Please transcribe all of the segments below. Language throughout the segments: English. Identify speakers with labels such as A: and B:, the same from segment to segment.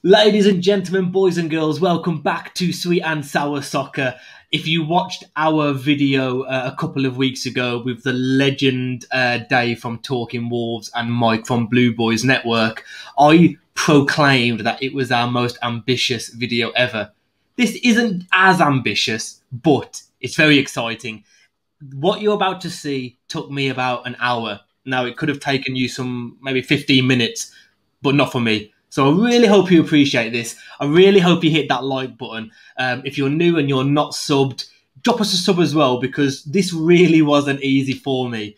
A: Ladies and gentlemen, boys and girls, welcome back to Sweet and Sour Soccer. If you watched our video a couple of weeks ago with the legend Dave from Talking Wolves and Mike from Blue Boys Network, I proclaimed that it was our most ambitious video ever. This isn't as ambitious, but it's very exciting. What you're about to see took me about an hour. Now, it could have taken you maybe 15 minutes, but not for me. So I really hope you appreciate this. I really hope you hit that like button. If you're new and you're not subbed, drop us a sub as well, because this really wasn't easy for me.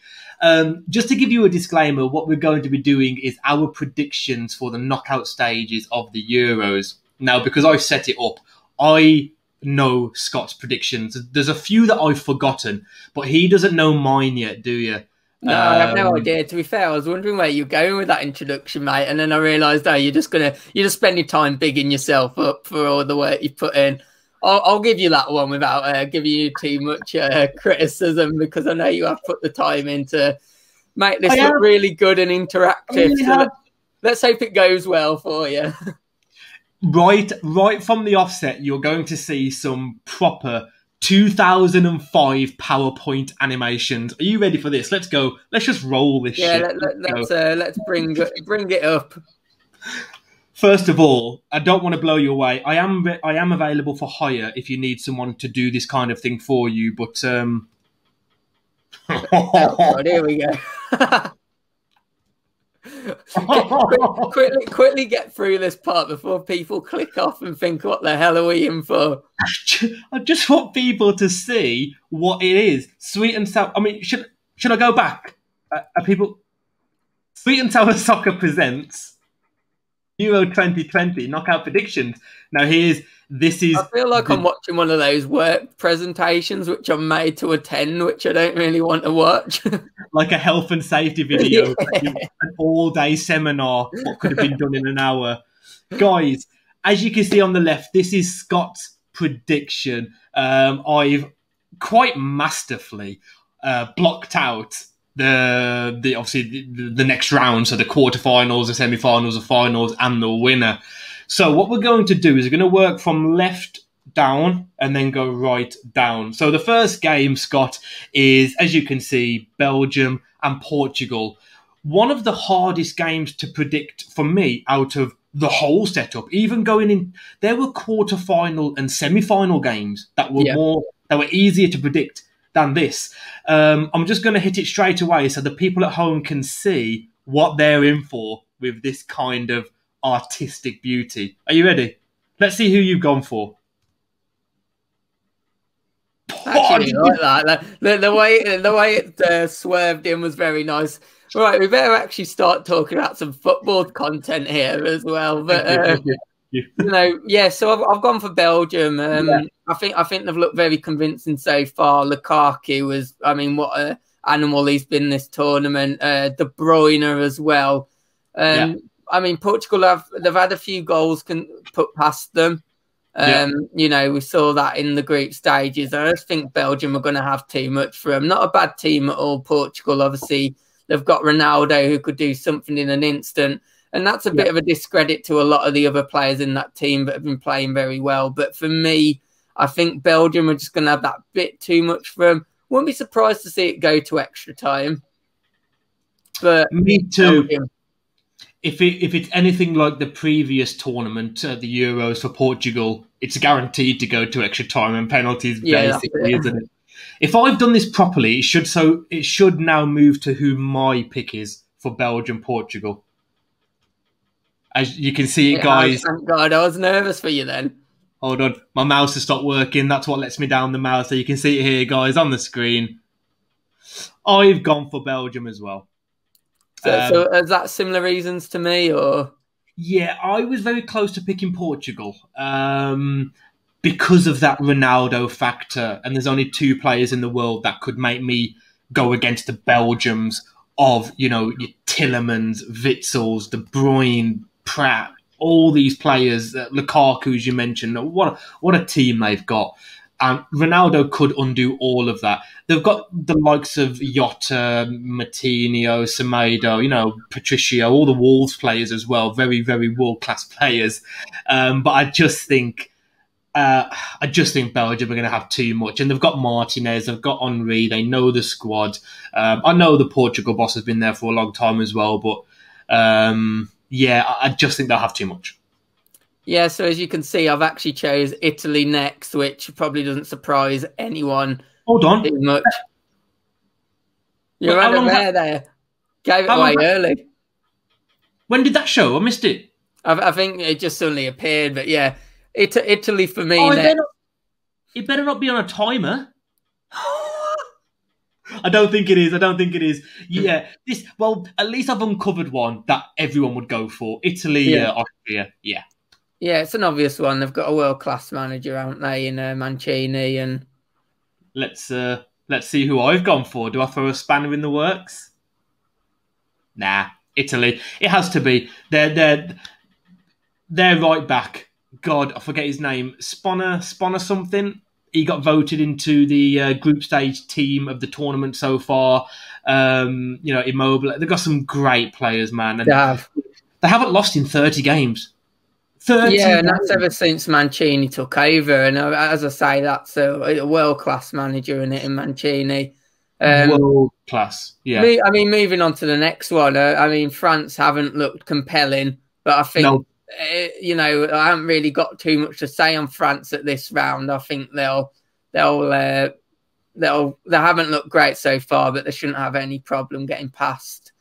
A: Just to give you a disclaimer, what we're going to be doing is our predictions for the knockout stages of the Euros. Now, because I've set it up, I know Scott's predictions. There's a few that I've forgotten, but he doesn't know mine yet, do you?
B: No, I have no idea. To be fair, I was wondering where you're going with that introduction, mate, and then I realised, you're just spending time bigging yourself up for all the work you've put in. I'll give you that one without giving you too much criticism, because I know you have put the time in to make this look really good and interactive. So let's hope it goes well for you.
A: Right from the offset, you're going to see some proper 2005 PowerPoint animations. Are you ready for this? Let's go. Let's just roll this shit.
B: Let's bring it up.
A: First of all, I don't want to blow you away. I am available for hire if you need someone to do this kind of thing for you. But
B: oh God, here we go. quickly get through this part before people click off and think, what the hell are we in for?
A: I just want people to see what it is. Sweet and Sour. I mean, should I go back? Are people? Sweet and Sour Soccer presents Euro 2020 knockout predictions. Now I
B: feel like I'm watching one of those work presentations which I'm made to attend, which I don't really want to watch.
A: Like a health and safety video, yeah. An all-day seminar, what could have been done in an hour. Guys, as you can see on the left, this is Scott's prediction. I've quite masterfully blocked out the next round, so the quarterfinals, the semi-finals, the finals, and the winner. So what we're going to do is we're going to work from left down and then go right down. So the first game, Scott, is, as you can see, Belgium and Portugal. One of the hardest games to predict for me out of the whole setup. Even going in, there were quarterfinal and semi-final games that were easier to predict than this. I'm just going to hit it straight away so the people at home can see what they're in for with this kind of artistic beauty. Are you ready? Let's see who you've gone for.
B: Actually, like that. The way it swerved in was very nice. Right, we better actually start talking about some football content here as well. But so I've gone for Belgium. I think they've looked very convincing so far. Lukaku was, what an animal he's been this tournament. De Bruyne as well. Portugal they've had a few goals put past them. We saw that in the group stages. I just think Belgium are going to have too much for them. Not a bad team at all, Portugal. Obviously, they've got Ronaldo who could do something in an instant. And that's a bit of a discredit to a lot of the other players in that team that have been playing very well. But for me, I think Belgium are just going to have that bit too much for them. Wouldn't be surprised to see it go to extra time. But
A: me too.
B: Belgium.
A: If it's anything like the previous tournament, the Euros for Portugal, it's guaranteed to go to extra time and penalties, basically, isn't it? If I've done this properly, it should now move to who my pick is for Belgium, Portugal. As you can see it, guys.
B: Thank God, I was nervous for you then.
A: Hold on, my mouse has stopped working. That's what lets me down the mouse. So you can see it here, guys, on the screen. I've gone for Belgium as well.
B: So is that similar reasons to me, or?
A: Yeah, I was very close to picking Portugal because of that Ronaldo factor. And there's only two players in the world that could make me go against the Belgiums of, your Tillemans, Witsels, De Bruyne, Pratt, all these players, Lukaku, as you mentioned. What a team they've got. And Ronaldo could undo all of that. They've got the likes of Jota, Martinho, Semedo, Patricio, all the Wolves players as well. Very, very world-class players. But I just think Belgium are going to have too much. And they've got Martinez, they've got Henry, they know the squad. I know the Portugal boss has been there for a long time as well, but I just think they'll have too much.
B: Yeah, so as you can see, I've actually chose Italy next, which probably doesn't surprise anyone.
A: Hold on.
B: Too much. You're there. Gave it away early.
A: When did that show? I missed it.
B: I think it just suddenly appeared, but yeah. Italy for me
A: next. It better not be on a timer. I don't think it is. Yeah. At least I've uncovered one that everyone would go for. Italy, Austria. Yeah.
B: Yeah, it's an obvious one. They've got a world-class manager, haven't they, in Mancini? And
A: let's see who I've gone for. Do I throw a spanner in the works? Nah, Italy. It has to be. They're right back. God, I forget his name. Spanner something. He got voted into the group stage team of the tournament so far. Immobile. They've got some great players, man. And they haven't lost in 30 games.
B: And that's ever since Mancini took over. And as I say, that's a world-class manager in Mancini.
A: World-class, yeah.
B: I mean, moving on to the next one. France haven't looked compelling, but I think, I haven't really got too much to say on France at this round. I think they haven't looked great so far, but they shouldn't have any problem getting past.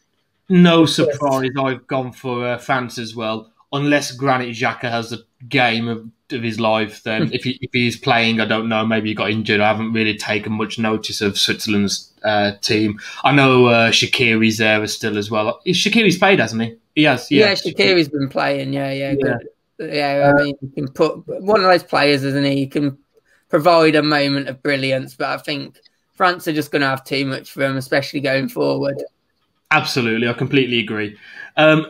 A: No surprise, I've gone for France as well. Unless Granit Xhaka has a game of his life, then if he's playing, I don't know, maybe he got injured. I haven't really taken much notice of Switzerland's team. I know Shaqiri's there still as well. Shaqiri's played, hasn't he? He has, yeah.
B: Yeah, Shaqiri's been playing, good. I mean, you can put one of those players, isn't he? You can provide a moment of brilliance, but I think France are just going to have too much for him, especially going forward.
A: Absolutely, I completely agree.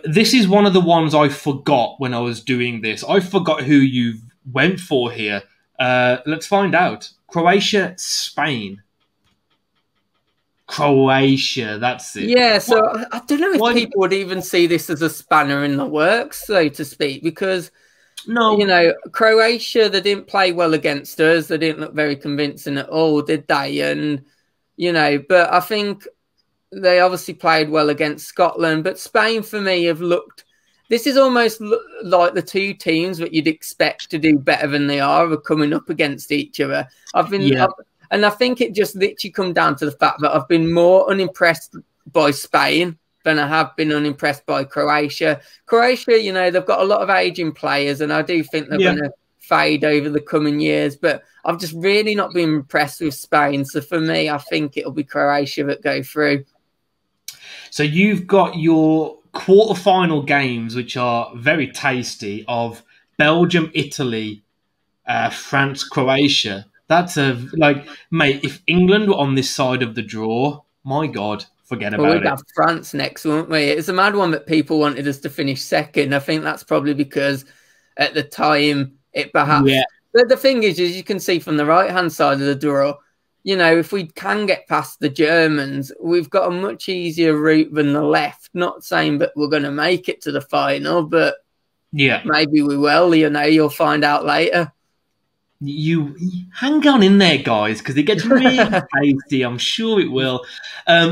A: This is one of the ones I forgot when I was doing this. I forgot who you went for here. Let's find out. Croatia, Spain. Croatia, that's it.
B: Yeah, so I don't know if people would even see this as a spanner in the works, so to speak, because, Croatia, they didn't play well against us. They didn't look very convincing at all, did they? And, but I think they obviously played well against Scotland, but Spain, for me, have looked... This is almost like the two teams that you'd expect to do better than they are coming up against each other. And I think it just literally come down to the fact that I've been more unimpressed by Spain than I have been unimpressed by Croatia. Croatia, they've got a lot of aging players, and I do think they're going to fade over the coming years, but I've just really not been impressed with Spain. So for me, I think it'll be Croatia that go through.
A: So you've got your quarterfinal games, which are very tasty, of Belgium, Italy, France, Croatia. That's mate, if England were on this side of the draw, my God, forget about it.
B: We'd have France next, wouldn't we? It's a mad one that people wanted us to finish second. I think that's probably because at the time it perhaps... Yeah. But the thing is, as you can see from the right-hand side of the draw, if we can get past the Germans, we've got a much easier route than the left. Not saying that we're going to make it to the final, but maybe we will. You'll find out later.
A: You hang on in there, guys, because it gets really tasty. I'm sure it will.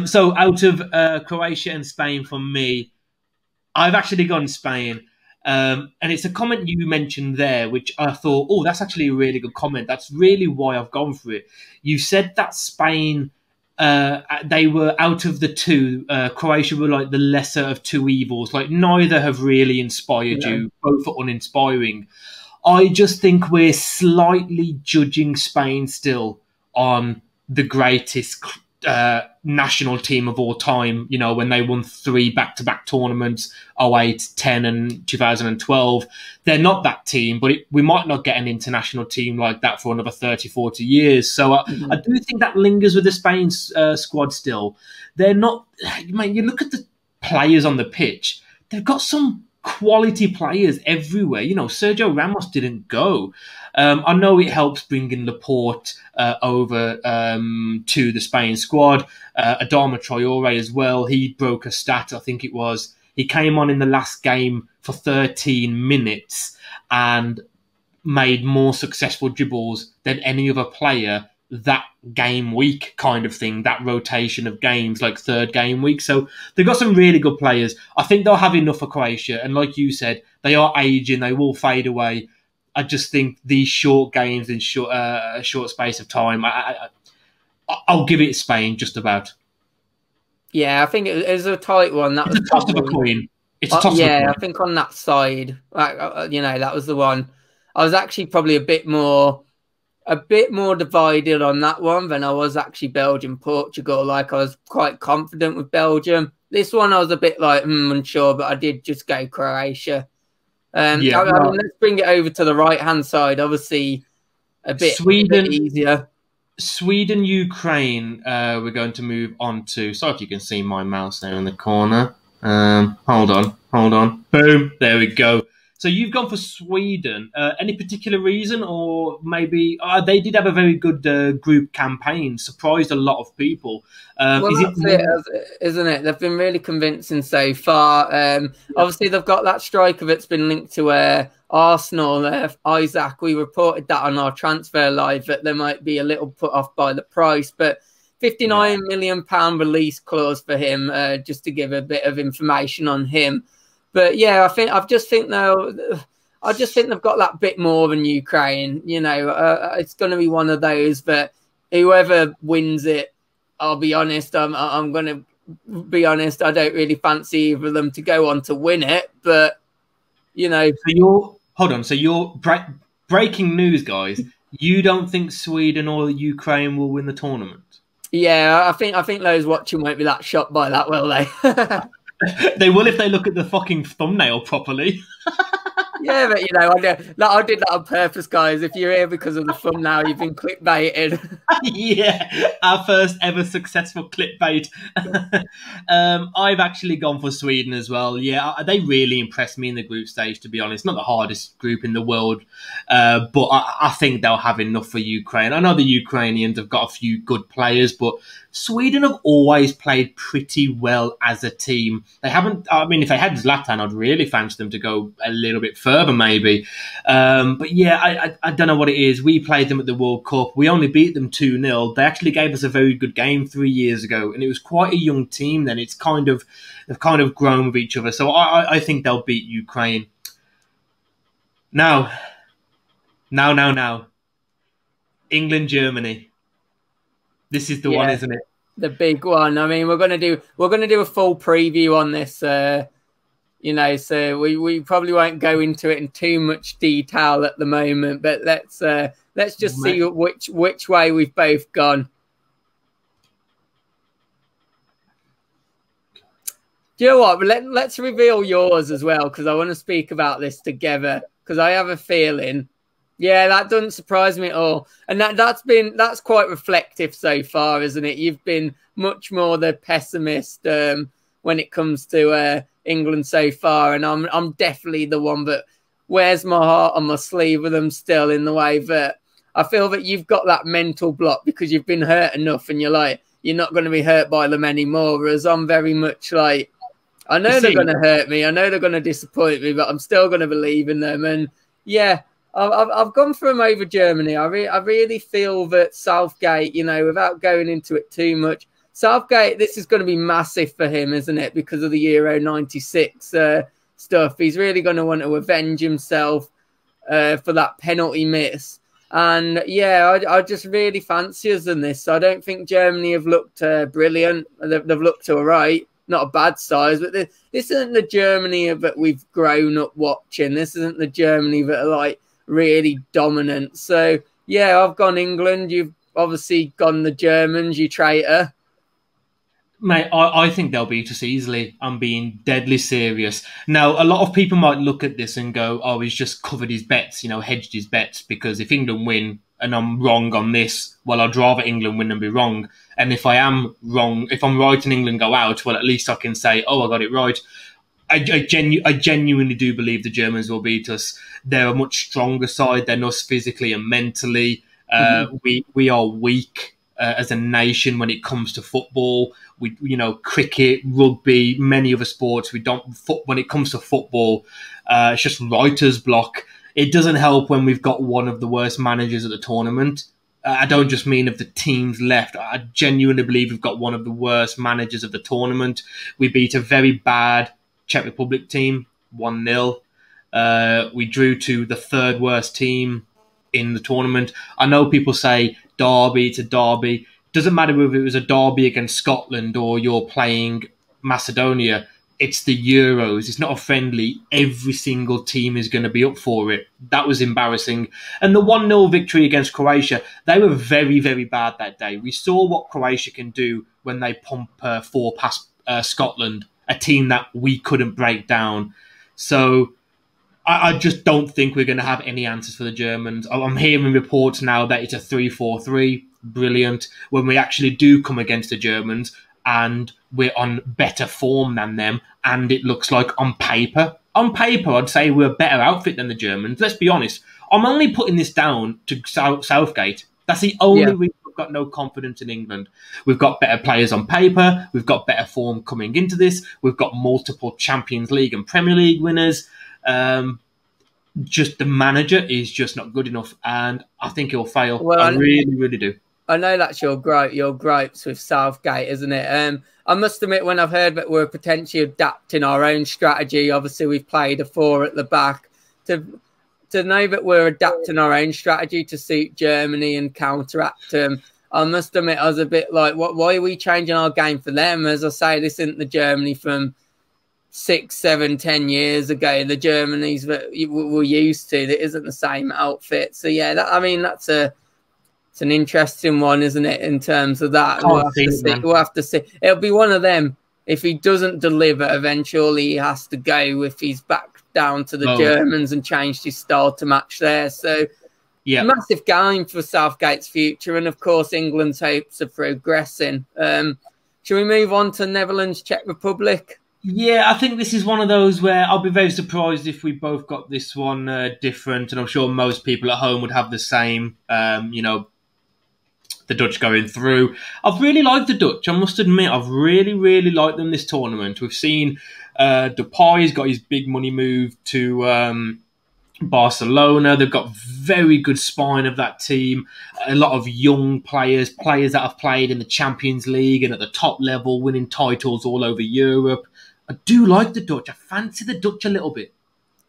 A: So out of Croatia and Spain, for me, I've actually gone Spain. And it's a comment you mentioned there, which I thought, that's actually a really good comment. That's really why I've gone for it. You said that Spain, they were out of the two. Croatia were like the lesser of two evils. Like neither have really inspired you. Both are uninspiring. I just think we're slightly judging Spain still on the greatest national team of all time, when they won 3 back-to-back tournaments, 08, 10 and 2012. They're not that team, but we might not get an international team like that for another 30, 40 years. So I do think that lingers with the Spain squad still. They're not... Mate, you look at the players on the pitch, they've got some quality players everywhere. You know, Sergio Ramos didn't go. I know it helps bringing Laporte over to the Spain squad. Adama Traore as well. He broke a stat, I think it was. He came on in the last game for 13 minutes and made more successful dribbles than any other player that game week, kind of thing, that rotation of games, like third game week. So they've got some really good players. I think they'll have enough for Croatia. And like you said, they are aging, they will fade away. I just think these short games in short space of time, I'll give it Spain just about.
B: Yeah, I think it was a tight one. That
A: it's
B: was
A: a toss of a coin. It's a toss of a coin.
B: I think on that side, that was the one. I was actually probably a bit more divided on that one than I was actually Belgium, Portugal. Like, I was quite confident with Belgium. This one I was a bit like unsure, but I did just go Croatia. I mean, let's bring it over to the right-hand side. Obviously, a bit easier.
A: Sweden, Ukraine, we're going to move on to. Sorry if you can see my mouse there in the corner. Hold on. Boom. There we go. So you've gone for Sweden. Any particular reason, or maybe they did have a very good group campaign, surprised a lot of people.
B: That's it, isn't it? They've been really convincing so far. Obviously, they've got that striker that's been linked to Arsenal, Isaac. We reported that on our transfer live that they might be a little put off by the price, but £59 million release clause for him, just to give a bit of information on him. But yeah, I just think they've got that bit more than Ukraine. You know, it's going to be one of those. But whoever wins it, I'll be honest. I'm going to be honest. I don't really fancy either of them to go on to win it. But you know,
A: So you're breaking news, guys. You don't think Sweden or Ukraine will win the tournament?
B: Yeah, I think those watching won't be that shocked by that, will they?
A: They will if they look at the fucking thumbnail properly.
B: Yeah, but you know, I did that on purpose, guys. If you're here because of the thumbnail, you've been clickbaited.
A: Yeah, our first ever successful clickbait. I've actually gone for Sweden as well. Yeah, they really impressed me in the group stage, to be honest. Not the hardest group in the world, but I think they'll have enough for Ukraine. I know the Ukrainians have got a few good players, but Sweden have always played pretty well as a team. They haven't. I mean, if they had Zlatan, I'd really fancy them to go a little bit further, maybe. But yeah, I don't know what it is. We played them at the World Cup. We only beat them 2-0. They actually gave us a very good game 3 years ago, and it was quite a young team then. They've kind of grown with each other. So I think they'll beat Ukraine. Now. England, Germany. This is the one, isn't it?
B: The big one. I mean, we're gonna do a full preview on this. You know, so we probably won't go into it in too much detail at the moment. But let's just see which way we've both gone. Do you know what? Let's reveal yours as well, because I want to speak about this together. Because I have a feeling. Yeah, that doesn't surprise me at all. And that's quite reflective so far, isn't it? You've been much more the pessimist when it comes to England so far, and I'm definitely the one that wears my heart on my sleeve with them still, in the way that I feel that you've got that mental block because you've been hurt enough, and you're not going to be hurt by them anymore. Whereas I'm very much like, I know they're going to hurt me, I know they're going to disappoint me, but I'm still going to believe in them. And yeah. I've gone for him over Germany. I really feel that Southgate, you know, without going into it too much, Southgate, this is going to be massive for him, isn't it? Because of the Euro 96 stuff. He's really going to want to avenge himself for that penalty miss. And yeah, I just really fancy us in this. I don't think Germany have looked brilliant. They've looked all right. Not a bad size, but this isn't the Germany that we've grown up watching. This isn't the Germany that are like really dominant. So yeah, I've gone England. You've obviously gone the Germans, you traitor.
A: Mate, I think they'll beat us easily. I'm being deadly serious. Now, a lot of people might look at this and go, oh, he's just covered his bets, you know, hedged his bets, because if England win and I'm wrong on this, well, I'd rather England win and be wrong. And if I am wrong, if I'm right and England go out, well, at least I can say, oh, I got it right. I genuinely do believe the Germans will beat us. They're a much stronger side than us physically and mentally. We are weak as a nation when it comes to football. Cricket, rugby, many other sports. We don't. When it comes to football, it's just writer's block. It doesn't help when we've got one of the worst managers at the tournament. I don't just mean of the teams left. I genuinely believe we've got one of the worst managers of the tournament. We beat a very bad Czech Republic team, 1-0. We drew to the third worst team in the tournament. I know people say derby, it's a derby. Doesn't matter whether it was a derby against Scotland or you're playing Macedonia. It's the Euros. It's not a friendly. Every single team is going to be up for it. That was embarrassing. And the 1-0 victory against Croatia, they were very, very bad that day. We saw what Croatia can do when they pump 4 past Scotland, a team that we couldn't break down. So I just don't think we're going to have any answers for the Germans. I'm hearing reports now that it's a 3-4-3. Brilliant. When we actually do come against the Germans and we're on better form than them, and it looks like on paper, I'd say we're a better outfit than the Germans. Let's be honest. I'm only putting this down to Southgate. That's the only reason we've got no confidence in England. We've got better players on paper. We've got better form coming into this. We've got multiple Champions League and Premier League winners. Just the manager is just not good enough, and I think he'll fail. Well, I really, really do.
B: I know that's your gripes with Southgate, isn't it? I must admit, when I've heard that we're potentially adapting our own strategy, obviously we've played a 4 at the back, to know that we're adapting our own strategy to suit Germany and counteract them. I must admit, I was a bit like, why are we changing our game for them? As I say, this isn't the Germany from 6, 7, 10 years ago. The Germanys that we're used to, that isn't the same outfit. So yeah, it's an interesting one, isn't it, in terms of that? We'll have to see. It'll be one of them. If he doesn't deliver, eventually he has to go if he's back down to the Germans and changed his style to match theirs. So, massive game for Southgate's future. And, of course, England's hopes of progressing. Shall we move on to Netherlands, Czech Republic?
A: Yeah, I think this is one of those where I'll be very surprised if we both got this one different. And I'm sure most people at home would have the same, the Dutch going through. I've really liked the Dutch. I must admit, I've really, really liked them this tournament. We've seen Depay's got his big money move to Barcelona. They've got very good spine of that team. A lot of young players that have played in the Champions League and at the top level, winning titles all over Europe. I do like the Dutch. I fancy the Dutch a little bit.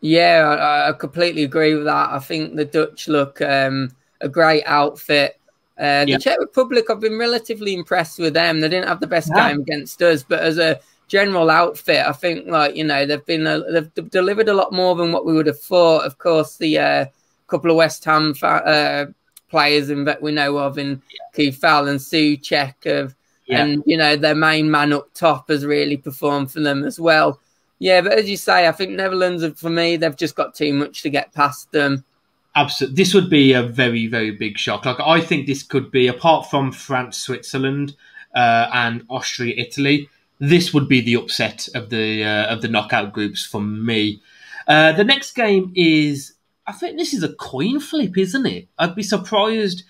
B: Yeah, I completely agree with that. I think the Dutch look a great outfit. The Czech Republic, I've been relatively impressed with them. They didn't have the best game against us, but as a general outfit, I think they've delivered a lot more than what we would have thought. Of course, the couple of West Ham players that we know of in Kufal and Souček and their main man up top has really performed for them as well. Yeah, but as you say, I think Netherlands, for me, they've just got too much to get past them.
A: Absolutely. This would be a very, very big shock. I think this could be, apart from France, Switzerland, and Austria, Italy, this would be the upset of the knockout groups for me. The next game is, I think this is a coin flip, isn't it? I'd be surprised.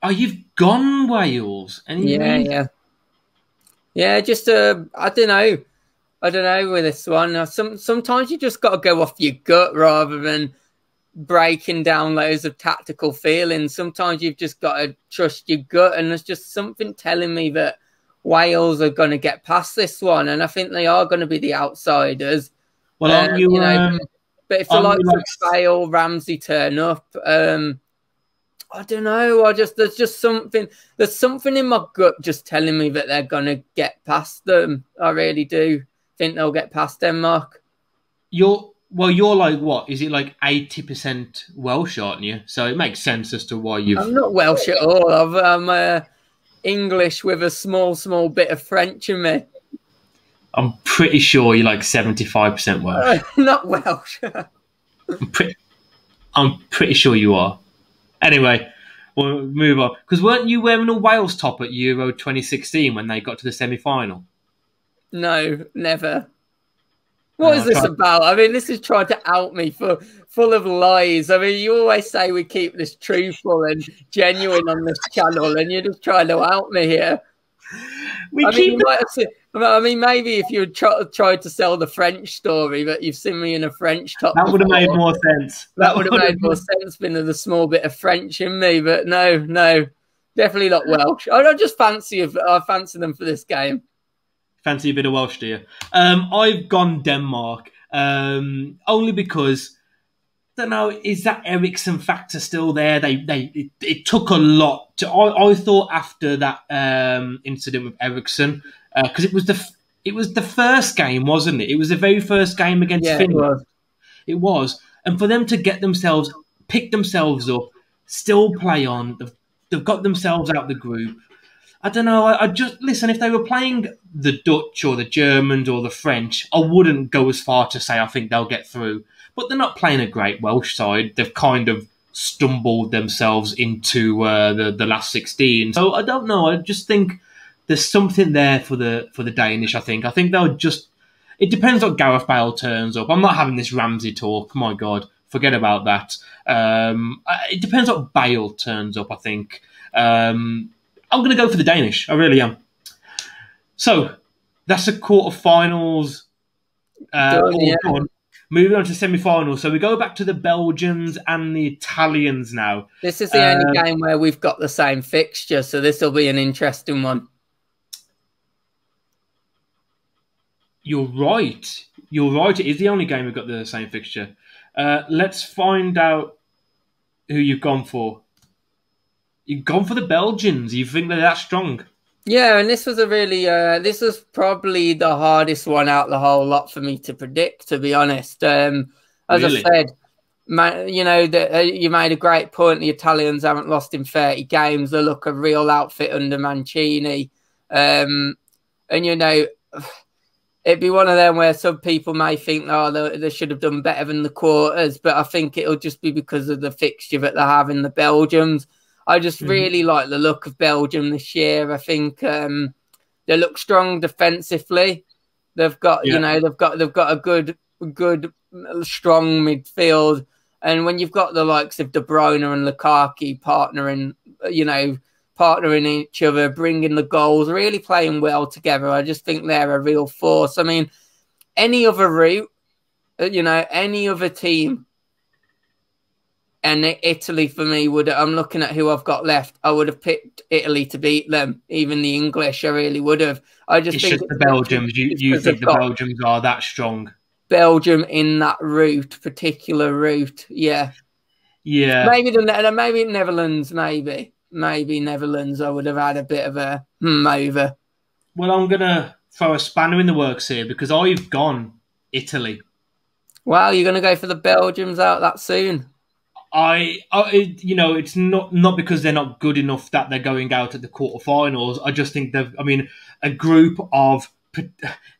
A: You've gone Wales.
B: Yeah. Just I don't know. With this one. Sometimes you just got to go off your gut rather than breaking down loads of tactical feelings. Sometimes you've just got to trust your gut, and there's just something telling me that Wales are going to get past this one, and I think they are going to be the outsiders.
A: Well, aren't you?
B: But if the likes of Bale, Ramsey turn up, I don't know. There's something in my gut just telling me that they're going to get past them. I really do think they'll get past them, Mark.
A: You're like what? Is it like 80% Welsh, aren't you? So it makes sense as to why you've...
B: I'm not Welsh at all. I'm English with a small bit of French in me.
A: I'm pretty sure you're like 75% Welsh.
B: Not Welsh.
A: I'm pretty sure you are. Anyway, we'll move on. Because weren't you wearing a Wales top at Euro 2016 when they got to the semi-final?
B: No, never. What is this about? I mean, this is trying to out me full of lies. I mean, you always say we keep this truthful and genuine on this channel, and you're just trying to out me here. I mean, maybe if you had tried to sell the French story, but you've seen me in a French top,
A: that would have made more sense.
B: That would have made more sense, been a small bit of French in me. But no, definitely not Welsh. I just fancy them for this game.
A: Fancy a bit of Welsh, do you? I've gone Denmark, only because I don't know. Is that Eriksen factor still there? It took a lot. I thought after that incident with Eriksen, because it was the first game, wasn't it? It was the very first game against Finland. It was, and for them to pick themselves up, still play on. They've got themselves out of the group. I don't know. I just listen. If they were playing the Dutch or the Germans or the French, I wouldn't go as far to say I think they'll get through. But they're not playing a great Welsh side. They've kind of stumbled themselves into the last 16. So I don't know. I just think there's something there for the Danish. I think they'll just. It depends what Gareth Bale turns up. I'm not having this Ramsey talk. My God, forget about that. It depends what Bale turns up. I think. I'm going to go for the Danish. I really am. So that's the quarterfinals. Moving on to semi-finals. So we go back to the Belgians and the Italians now.
B: This is the only game where we've got the same fixture, so this will be an interesting one.
A: You're right. It is the only game we've got the same fixture. Let's find out who you've gone for. You've gone for the Belgians. You think they're that strong?
B: Yeah, and this was this was probably the hardest one out the whole lot for me to predict, to be honest. As I said, you made a great point. The Italians haven't lost in 30 games. They look a real outfit under Mancini. And, it'd be one of them where some people may think, they should have done better than the quarters, but I think it'll just be because of the fixture that they have in the Belgians. I just really like the look of Belgium this year. I think they look strong defensively. They've got, they've got a good, strong midfield. And when you've got the likes of De Bruyne and Lukaku partnering each other, bringing the goals, really playing well together, I just think they're a real force. I mean, any other route, any other team. And Italy, for me, I'm looking at who I've got left. I would have picked Italy to beat them. Even the English, I really would have. It's
A: just the Belgians. You think the Belgians are that strong?
B: Belgium in that particular route, yeah.
A: Yeah.
B: Maybe Netherlands, maybe Netherlands. I would have had a bit of a over.
A: Well, I'm gonna throw a spanner in the works here because I've gone Italy.
B: Wow, you're gonna go for the Belgians out that soon?
A: It's not because they're not good enough that they're going out at the quarterfinals. I just think a group of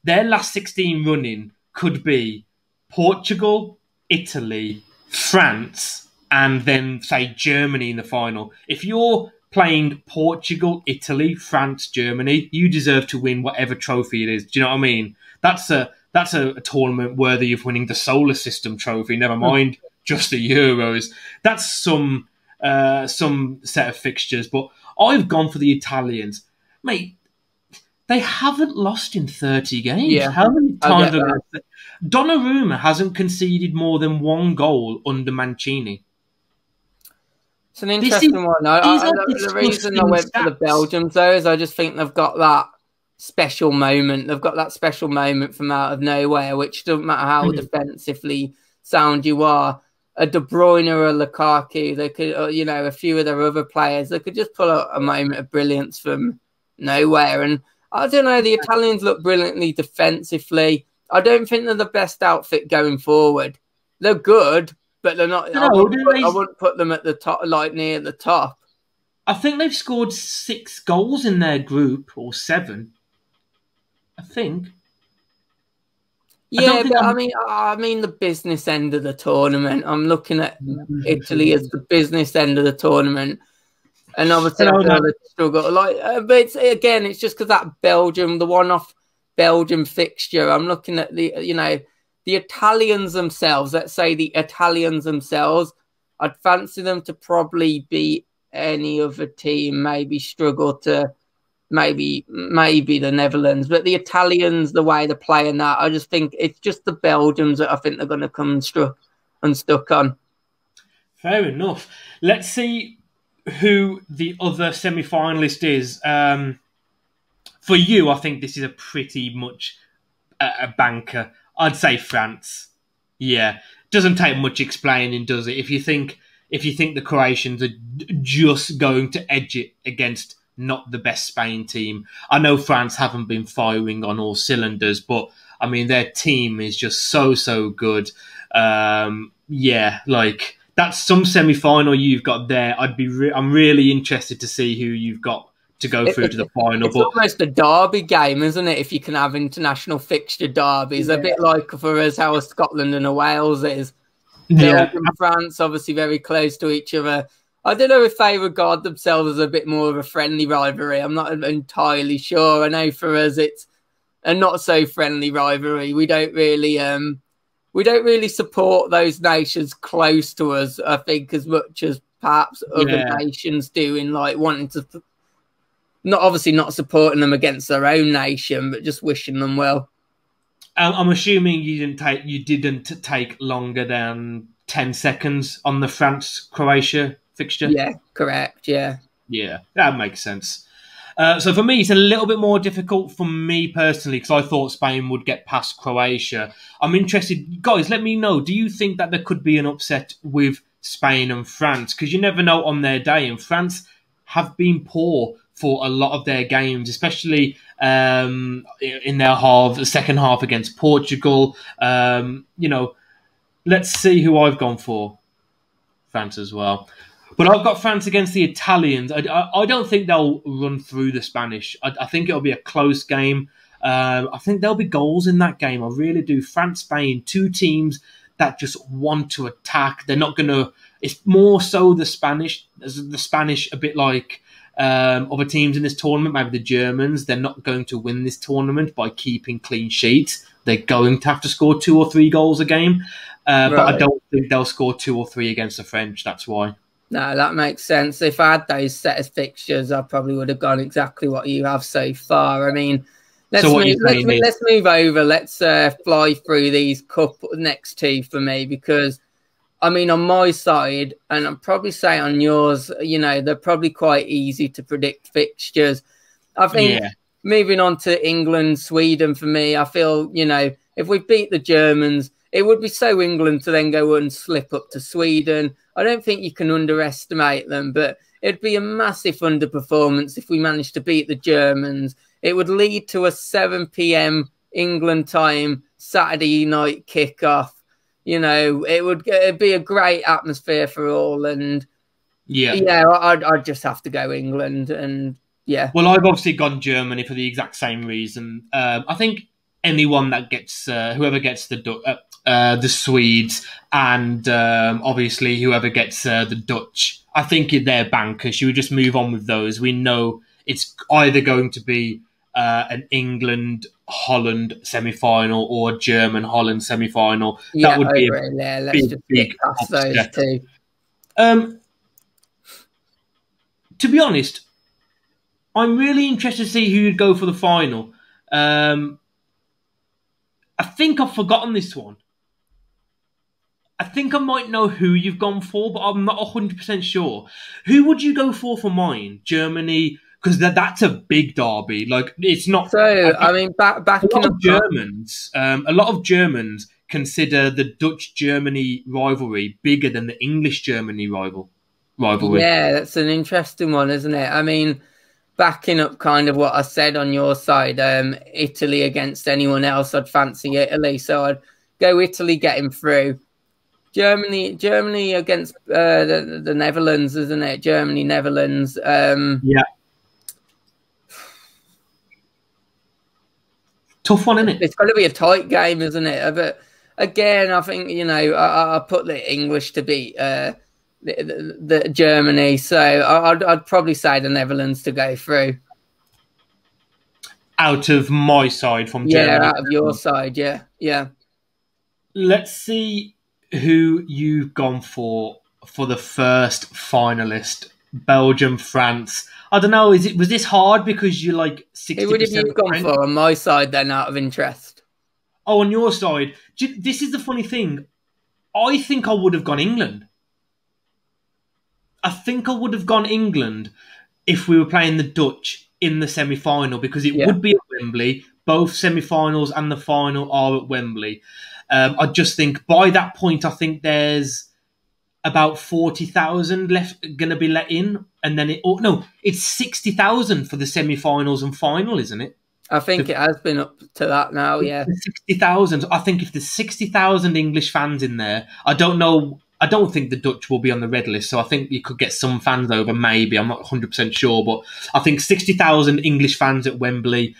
A: their last 16 running could be Portugal, Italy, France, and then say Germany in the final. If you're playing Portugal, Italy, France, Germany, you deserve to win whatever trophy it is. Do you know what I mean? That's a tournament worthy of winning the solar system trophy. Never mind. Just the Euros. That's some set of fixtures. But I've gone for the Italians. Mate, they haven't lost in 30 games. Yeah, how many times have they... Donnarumma hasn't conceded more than one goal under Mancini.
B: It's an interesting one. The reason I went for the Belgians, though, is I just think they've got that special moment. They've got that special moment from out of nowhere, which doesn't matter how defensively sound you are. A De Bruyne or a Lukaku, they could, a few of their other players, they could just pull out a moment of brilliance from nowhere. And I don't know, the Italians look brilliantly defensively. I don't think they're the best outfit going forward. They're good, but they're not. I wouldn't put them at the top, like near the top.
A: I think they've scored 6 goals in their group, or 7. I think.
B: Yeah, but I mean the business end of the tournament. I'm looking at Italy as the business end of the tournament, and obviously they've struggled. But it's just because that Belgium, the one-off Belgium fixture, I'm looking at the Italians themselves. Let's say the Italians themselves, I'd fancy them to probably beat any other team. Maybe struggle to maybe the Netherlands, but the Italians, the way they're playing that, I just think it's just the Belgians that I think they're going to come unstuck on.
A: Fair enough. Let's see who the other semi-finalist is. For you, I think this is a pretty much a banker. I'd say France. Yeah, doesn't take much explaining, does it? If you think the Croatians are just going to edge it against not the best Spain team, I know France haven't been firing on all cylinders, but I mean their team is just so good. Yeah, like that's some semi-final you've got there. I'm really interested to see who you've got to go through to the final.
B: It's almost a derby game, isn't it? If you can have international fixture derbies, a bit like for us how Scotland and Wales is. Belgium and France, obviously very close to each other. I don't know if they regard themselves as a bit more of a friendly rivalry. I'm not entirely sure. I know for us it's a not so friendly rivalry. We don't really support those nations close to us, I think, as much as perhaps other nations do in like wanting to. Not supporting them against their own nation, but just wishing them well.
A: I'm assuming you didn't take longer than 10 seconds on the France-Croatia fixture.
B: Yeah, correct. Yeah,
A: that makes sense. So for me, it's a little bit more difficult for me personally because I thought Spain would get past Croatia. I'm interested, guys. Let me know. Do you think that there could be an upset with Spain and France? Because you never know on their day, and France have been poor for a lot of their games, especially in their the second half against Portugal. Let's see who I've gone for. France as well. But I've got France against the Italians. I don't think they'll run through the Spanish. I think it'll be a close game. I think there'll be goals in that game. I really do. France, Spain, two teams that just want to attack. They're not going to... It's more so the Spanish a bit like... other teams in this tournament, maybe the Germans, they're not going to win this tournament by keeping clean sheets. They're going to have to score 2 or 3 goals a game. But I don't think they'll score 2 or 3 against the French. That's why. No,
B: that makes sense. If I had those set of fixtures, I probably would have gone exactly what you have so far. I mean, let's move over. Let's fly through these next 2 for me because I mean, on my side, and I'd probably say on yours, they're probably quite easy to predict fixtures. I think moving on to England, Sweden, for me, I feel, if we beat the Germans, it would be so England to then go and slip up to Sweden. I don't think you can underestimate them, but it'd be a massive underperformance if we managed to beat the Germans. It would lead to a 7 p.m. England time Saturday night kickoff. It'd be a great atmosphere for all, and I'd just have to go England, and
A: Well, I've obviously gone Germany for the exact same reason. I think anyone that gets whoever gets the Swedes and obviously whoever gets the Dutch, I think they're bankers. You would just move on with those. We know it's either going to be an England-Holland semi-final or German-Holland semi-final. That would be a big upset.
B: Those 2.
A: To be honest, I'm really interested to see who would go for the final. I think I've forgotten this one. I think I might know who you've gone for, but I'm not 100% sure. Who would you go for mine? Germany? Because that's a big derby. Like, it's not...
B: So, I mean, backing up...
A: A lot of Germans consider the Dutch-Germany rivalry bigger than the English-Germany rivalry.
B: Yeah, that's an interesting one, isn't it? I mean, backing up kind of what I said on your side, Italy against anyone else, I'd fancy Italy. So I'd go Italy getting through. Germany against the Netherlands, isn't it? Germany, Netherlands.
A: Tough one, isn't it?
B: It's going to be a tight game, isn't it? But again, I think, I put the English to beat the Germany. So I'd probably say the Netherlands to go through.
A: out of my side from Germany.
B: Yeah, out of your side, yeah.
A: Let's see who you've gone for the first finalist. Belgium, France. I don't know. Was this hard because you like 60%?
B: Who would have you gone for on my side then, out of interest?
A: Oh, on your side. This is the funny thing. I think I would have gone England. I think I would have gone England if we were playing the Dutch in the semi-final, because it would be at Wembley. Both semi-finals and the final are at Wembley. I just think by that point, I think there's about 40,000 left going to be let in, and then it's 60,000 for the semi-finals and final, isn't it?
B: I think it has been up to that now. Yeah,
A: 60,000. I think if there's 60,000 English fans in there, I don't think the Dutch will be on the red list, so I think you could get some fans over, maybe. I'm not 100% sure, but I think 60,000 English fans at Wembley.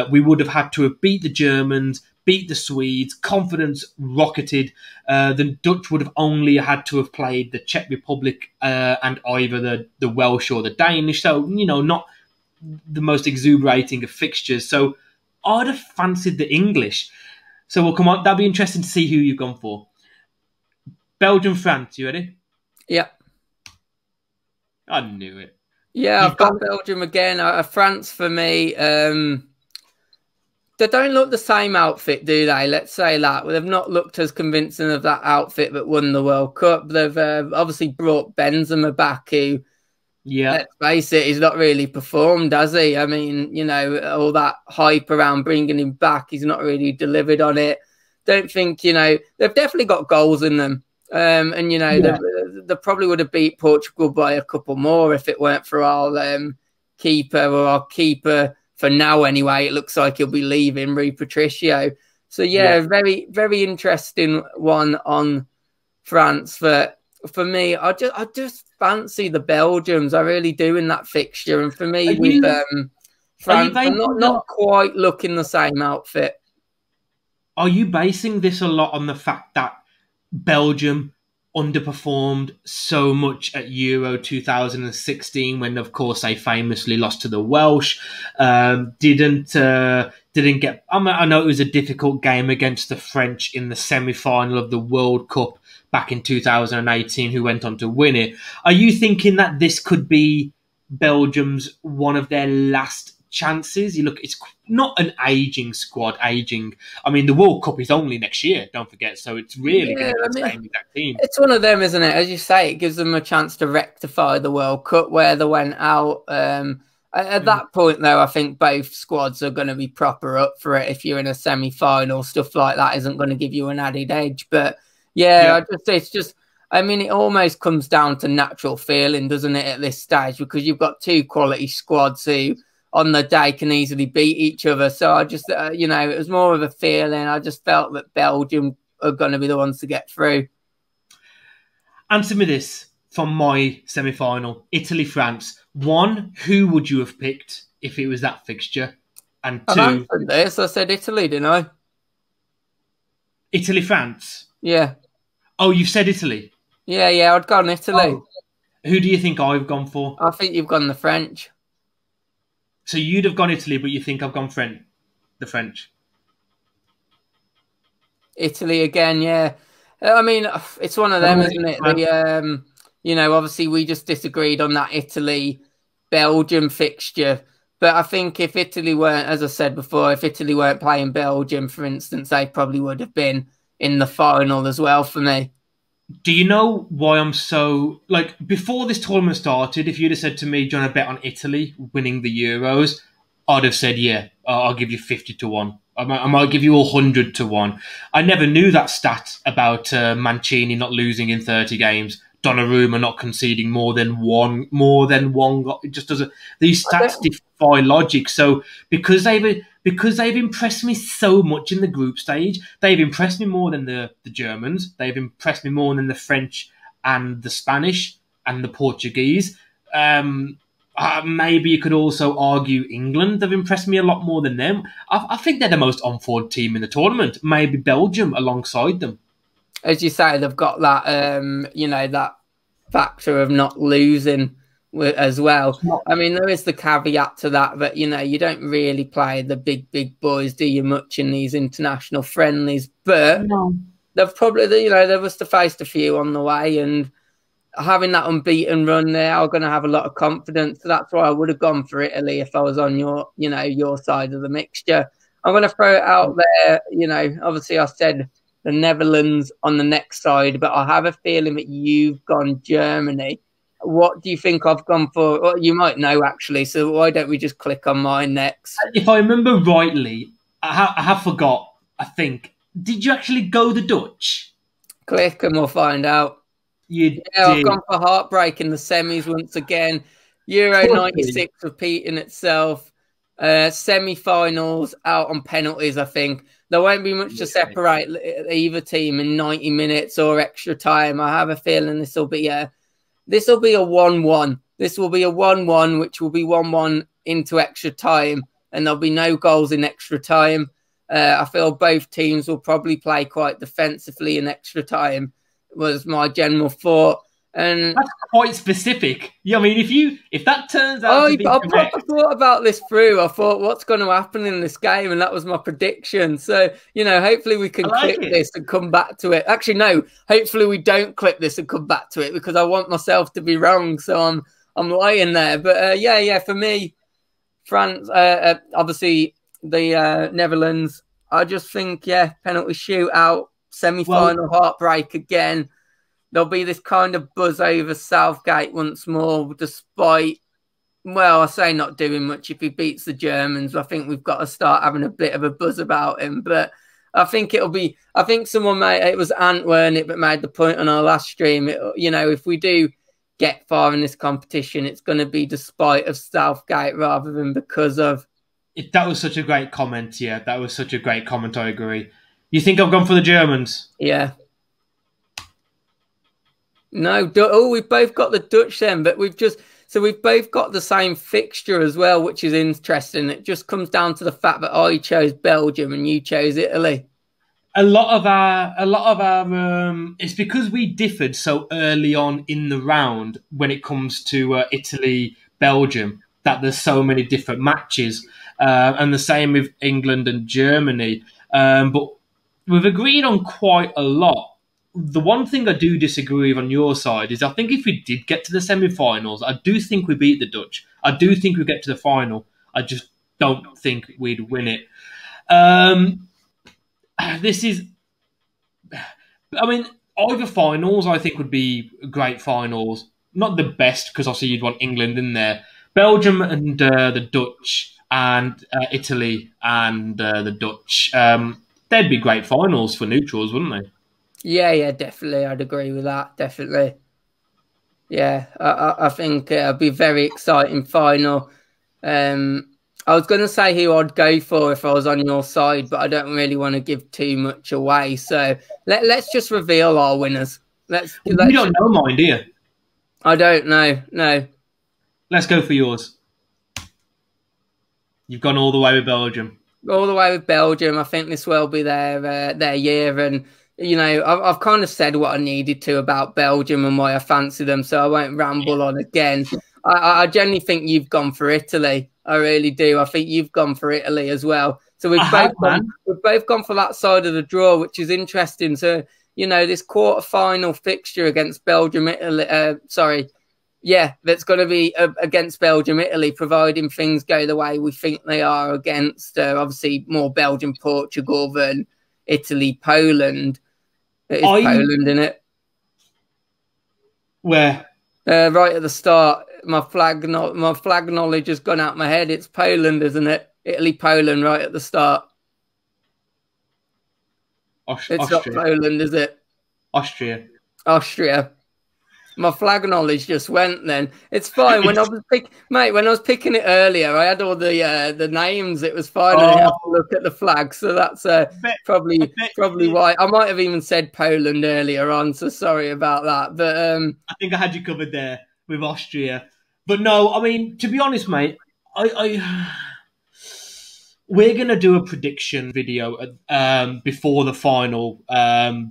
A: We would have had to have beat the Germans, beat the Swedes, confidence rocketed. The Dutch would have only had to have played the Czech Republic and either the Welsh or the Danish, so, not the most exuberating of fixtures. So I'd have fancied the English. So, well, come on, that'll be interesting to see who you've gone for. Belgium, France, you ready?
B: Yeah.
A: I knew it.
B: Yeah, I've got Belgium again. France for me. They don't look the same outfit, do they? Let's say that. Well, they've not looked as convincing of that outfit that won the World Cup. They've obviously brought Benzema back, who, let's face it, he's not really performed, has he? I mean, all that hype around bringing him back, he's not really delivered on it. Don't think, they've definitely got goals in them. They probably would have beat Portugal by a couple more if it weren't for our keeper for now anyway. It looks like he'll be leaving, Rui Patricio. So very, very interesting one on France. For me, I just fancy the Belgians. I really do in that fixture. And for me, France, I'm not quite looking the same outfit.
A: Are you basing this a lot on the fact that Belgium underperformed so much at Euro 2016 when, of course, they famously lost to the Welsh? Didn't get... I know it was a difficult game against the French in the semi-final of the World Cup back in 2018, who went on to win it. Are you thinking that this could be Belgium's one of their last chances? You look, it's not an aging squad. I mean, the World Cup is only next year, don't forget. So it's really going to be the same exact team.
B: It's one of them, isn't it? As you say, it gives them a chance to rectify the World Cup where they went out. At that point, though, I think both squads are going to be proper up for it. If you're in a semi-final, stuff like that isn't going to give you an added edge. But it's just. I mean, it almost comes down to natural feeling, doesn't it, at this stage? Because you've got two quality squads who, on the day, can easily beat each other. So I just, it was more of a feeling. I just felt that Belgium are going to be the ones to get through.
A: Answer me this from my semi-final. Italy, France. One, who would you have picked if it was that fixture? And two...
B: I answered this. I said Italy, didn't I?
A: Italy, France?
B: Yeah.
A: Oh, you've said Italy?
B: Yeah, I'd gone Italy.
A: Oh. Who do you think I've gone for?
B: I think you've gone the French.
A: So you'd have gone Italy, but you think I've gone the French?
B: Italy again, yeah. I mean, it's one of them, isn't it? Obviously we just disagreed on that Italy-Belgium fixture. But I think if Italy weren't, as I said before, if Italy weren't playing Belgium, for instance, they probably would have been in the final as well for me.
A: Do you know why I'm so... Like, before this tournament started, if you'd have said to me, do you want to bet on Italy winning the Euros? I'd have said, yeah, I'll give you 50 to 1. I might give you 100 to 1. I never knew that stat about Mancini not losing in 30 games. Donnarumma not conceding more than one. It just doesn't... These stats defy logic. So because they've impressed me so much in the group stage, they've impressed me more than the Germans. They've impressed me more than the French and the Spanish and the Portuguese. Maybe you could also argue England have impressed me a lot more than them. I think they're the most on-forward team in the tournament. Maybe Belgium alongside them. As
B: you say, they've got that, that factor of not losing as well. I mean, there is the caveat to that, but you know, you don't really play the big boys, do you, much in these international friendlies? But
A: No.
B: they've probably, you know, they must have faced a few on the way, and having that unbeaten run there, I'm going to have a lot of confidence. So that's why I would have gone for Italy if I was on your, you know, your side of the mixture. I'm going to throw it out there. You know, obviously I said the Netherlands on the next side, but I have a feeling that you've gone Germany. What do you think I've gone for? Well, you might know actually. So why don't we just click on mine next?
A: If I remember rightly, I have forgot. I think. Did you actually go the Dutch?
B: Click and we'll find out.
A: You
B: Yeah,
A: did.
B: I've gone for heartbreak in the semis once again. Euro 96 repeating itself. Semi-finals out on penalties, I think. There won't be much to separate either team in 90 minutes or extra time. I have a feeling this will be a 1-1. This will be a 1-1, which will be 1-1 into extra time, and there'll be no goals in extra time. I feel both teams will probably play quite defensively in extra time, was my general thought. And
A: that's quite specific. Yeah, I mean, if that turns out to be correct,
B: I thought about this through. I thought, what's going to happen in this game, and that was my prediction. So, you know, hopefully we can clip this and come back to it. Actually, no, hopefully we don't clip this and come back to it because I want myself to be wrong. So I'm lying there. But yeah, for me, France, obviously the Netherlands. I just think, penalty shootout, semi-final heartbreak again. There'll be this kind of buzz over Southgate once more, despite, well, I say not doing much if he beats the Germans. I think we've got to start having a bit of a buzz about him. But I think someone it was Ant, weren't it, but made the point on our last stream. You know, if we do get far in this competition, it's going to be despite of Southgate rather than because of.
A: That was such a great comment. Yeah, that was such a great comment. I agree. You think I've gone for the Germans?
B: Yeah. No, we've both got the Dutch then, but we've both got the same fixture as well, which is interesting. It just comes down to the fact that I chose Belgium and you chose Italy.
A: A lot of our it's because we differed so early on in the round when it comes to Italy, Belgium, that there's so many different matches, and the same with England and Germany. But we've agreed on quite a lot. The one thing I do disagree with on your side is I think if we did get to the semi-finals, I do think we beat the Dutch. I do think we get to the final. I just don't think we'd win it. This is... I mean, either finals I think would be great finals. Not the best, because obviously you'd want England in there. Belgium and the Dutch and Italy and the Dutch. They'd be great finals for neutrals, wouldn't they?
B: Yeah, definitely. I'd agree with that. Definitely. Yeah, I think it'll be a very exciting final. I was going to say who I'd go for if I was on your side, but I don't really want to give too much away. So let's just reveal our winners.
A: You don't know mine, do you?
B: I don't know. No.
A: Let's go for yours. You've gone all the way with Belgium.
B: All the way with Belgium. I think this will be their year, and you know, I've kind of said what I needed to about Belgium and why I fancy them, so I won't ramble on again. I genuinely think you've gone for Italy. I really do. I think you've gone for Italy as well. So we've both gone for that side of the draw, which is interesting. So, you know, this quarter-final fixture against Belgium, Italy, that's going to be against Belgium, Italy, providing things go the way we think they are against, obviously, more Belgium, Portugal than Italy, Poland. It is Poland, isn't it?
A: Where?
B: Right at the start. My flag knowledge has gone out my head. It's Poland, isn't it? Italy, Poland, right at the start. It's not Poland, is it?
A: Austria. My
B: flag knowledge just went then. It's fine. When I was picking it earlier, I had all the names. It was fine. I didn't have to look at the flag. So that's probably why. I might have even said Poland earlier on. So sorry about that. But
A: I think I had you covered there with Austria. But no, I mean, to be honest, mate, we're going to do a prediction video before the final,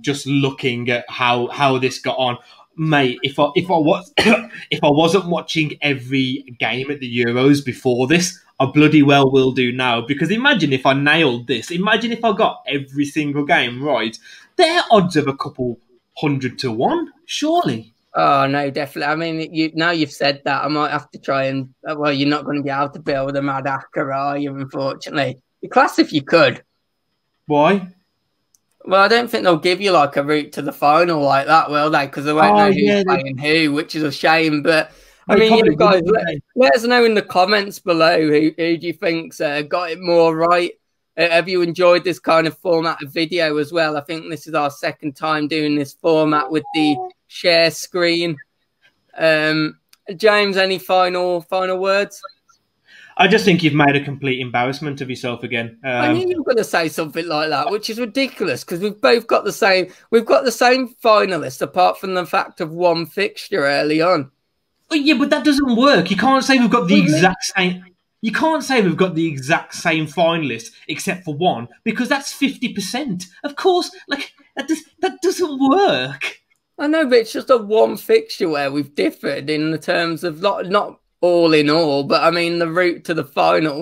A: just looking at how this got on. Mate, if I was if I wasn't watching every game at the Euros before this, I bloody well will do now. Because imagine if I nailed this. Imagine if I got every single game right. They're odds of a couple 100-1, surely.
B: Oh no, definitely. I mean, now you've said that, I might have to try and. Well, you're not going to be able to build a mad hacker, are you? Unfortunately, be class if you could.
A: Why?
B: Well, I don't think they'll give you like a route to the final like that, will they? Because they won't know who's playing who, which is a shame. But I mean, you guys, let us know in the comments below who do you think's got it more right. Have you enjoyed this kind of format of video as well? I think this is our second time doing this format with the share screen. James, any final words?
A: I just think you've made a complete embarrassment of yourself again.
B: I knew you were going to say something like that, which is ridiculous because we've both got the same. We've got the same finalists, apart from the fact of one fixture early on.
A: Oh, yeah, but that doesn't work. You can't say we've got the exact same. You can't say we've got the exact same finalists except for one because that's 50%. Of course, like that doesn't work.
B: I know, but it's just a one fixture where we've differed in the terms of not all in all, but I mean the route to the final.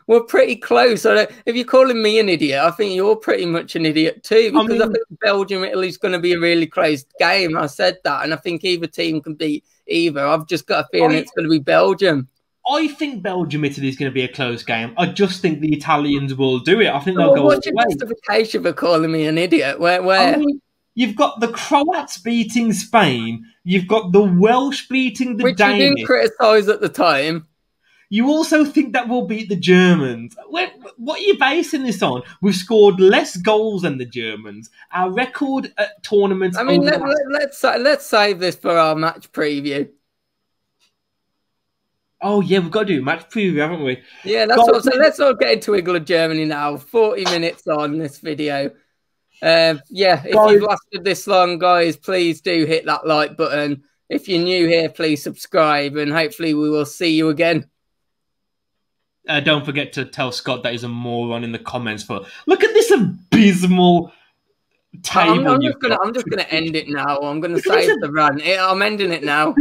B: We're pretty close. If you're calling me an idiot, I think you're pretty much an idiot too. Because I think Belgium Italy's going to be a really close game. I said that, and I think either team can beat either. I've just got a feeling it's going to be Belgium.
A: I think Belgium Italy is going to be a close game. I just think the Italians will do it. I think they'll go.
B: What's your justification for calling me an idiot? Where?
A: I mean, you've got the Croats beating Spain. You've got the Welsh beating the Danish.
B: Which you didn't criticise at the time.
A: You also think that we'll beat the Germans. What are you basing this on? We've scored less goals than the Germans. Our record at tournaments...
B: I mean, let's save this for our match preview.
A: Oh, yeah, we've got to do a match preview, haven't we?
B: Yeah, that's what I'm saying. Let's all get into England, Germany now. 40 minutes on this video. Yeah, if you've lasted this long, guys, please do hit that like button. If you're new here, please subscribe, and hopefully we will see you again.
A: Don't forget to tell Scott that he's a moron in the comments. Look at this abysmal table.
B: I'm just gonna end it now. I'm gonna save the run. I'm ending it now.